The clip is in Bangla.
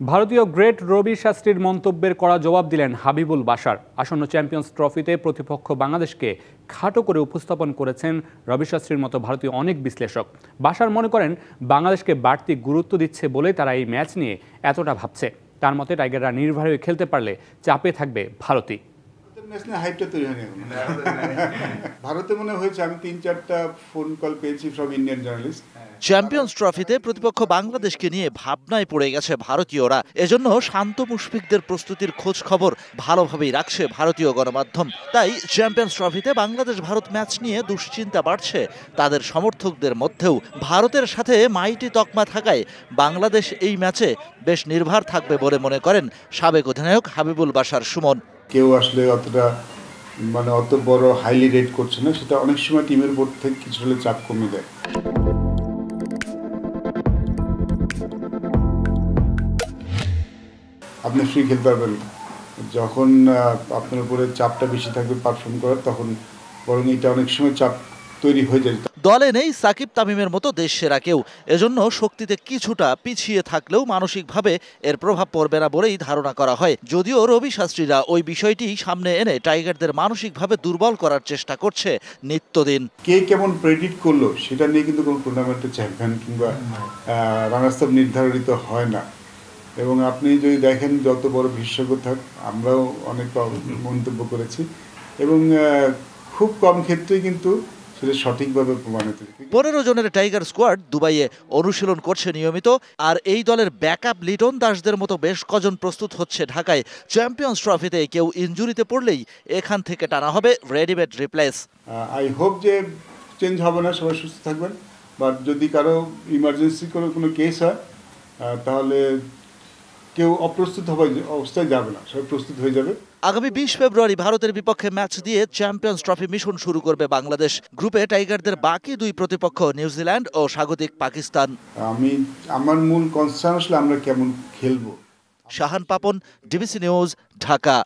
ভারতীয় গ্রেট রবি শাস্ত্রীর মন্তব্যের কড়া জবাব দিলেন হাবিবুল বাশার। আসন্ন চ্যাম্পিয়ন্স ট্রফিতে প্রতিপক্ষ বাংলাদেশকে খাটো করে উপস্থাপন করেছেন রবি শাস্ত্রীর মতো ভারতীয় অনেক বিশ্লেষক। বাশার মনে করেন বাংলাদেশকে বাড়তি গুরুত্ব দিচ্ছে বলেই তারা এই ম্যাচ নিয়ে এতটা ভাবছে। তার মতে টাইগাররা নির্ভয় হয়ে খেলতে পারলে চাপে থাকবে ভারতই। ভারতে মনে হয়েছে আমি ৩-৪টা ফোন কল পেয়েছি ফ্রম ইন্ডিয়ান জার্নালিস্ট। চ্যাম্পিয়ন্স ট্রফিতে প্রতিপক্ষ বাংলাদেশকে নিয়ে ভাবনায় পড়ে গেছে ভারতীয়রা। এজন্য শান্ত মুশফিকদের প্রস্তুতির খোঁজ খবর ভালোভাবেই রাখছে ভারতীয় গণমাধ্যম। তাই চ্যাম্পিয়ন্স ট্রফিতে বাংলাদেশ ভারত ম্যাচ নিয়ে দুশ্চিন্তা বাড়ছে তাদের সমর্থকদের মধ্যেও। ভারতের সাথে মাইটি তকমা থাকায় বাংলাদেশ এই ম্যাচে বেশ নির্ভর থাকবে বলে মনে করেন সাবেক অধিনায়ক হাবিবুল বাশার সুমন। কেউ আসলে অতটা অত বড় হাইলি রেট করছে না, সেটা অনেক সময় টিমের বোর্ড থেকে কিছু হলে চাপ কমে দেয়। আপনি ফ্রি খেলতে পারবেন যখন আপনার উপরে চাপটা বেশি থাকবে পারফর্ম করার, তখন বরং এটা অনেক সময় চাপ তৈরি হয়ে যায়। দলে নেই সাকিব তামিমের মতো দেশ সেরা কেউ। এজন্য শক্তিতে কিছুটা পিছিয়ে থাকলেও মানসিকভাবে এর প্রভাব পড়বে না বলেই ধারণা করা হয়। যদিও রবি শাস্ত্রীরা ওই বিষয়টি সামনে এনে টাইগারদের মানসিকভাবে দুর্বল করার চেষ্টা করছে নিত্যদিন। কে কেমন প্রেডিক্ট করলো সেটা নিয়ে কিন্তু কোনো টুর্নামেন্টের চ্যাম্পিয়ন কিংবা রানার্স আপ নির্ধারিত হয় না। এবং আপনি যদি দেখেন যত বড় বিশেষজ্ঞ থাক, আমরাও অনেক মন্তব্য করেছি এবং খুব কম ক্ষেত্রেই কিন্তু সঠিকভাবে প্রমাণিত। 15 জনের টাইগার স্কোয়াড দুবাইয়ে অনুশীলন করছে নিয়মিত। আর এই দলের ব্যাকআপ লিটন দাসদের মতো বেশ কজন প্রস্তুত হচ্ছে ঢাকায়। চ্যাম্পিয়ন্স ট্রফিতে কেউ ইনজুরিতে পড়লেই এখান থেকে টানা হবে রেডিমেড রিপ্লেস। আই হোপ যে চেঞ্জ হবে না, সবাই সুস্থ থাকবেন। বাট যদি কারো ইমার্জেন্সি কোনো কেস হয় তাহলে কেউ অপ্রস্তুত অবস্থায় যাবে না, সবাই প্রস্তুত হয়ে যাবে। আগামী 20 ফেব্রুয়ারি ভারতের বিপক্ষে ম্যাচ দিয়ে চ্যাম্পিয়ন্স ট্রফি মিশন শুরু করবে বাংলাদেশ। গ্রুপে টাইগারদের বাকি দুই প্রতিপক্ষ নিউজিল্যান্ড ও স্বাগতিক পাকিস্তান। আমার মূল কনসার্ন আসলে আমরা কেমন খেলবো। Shahan Papon, DBC news, Dhaka.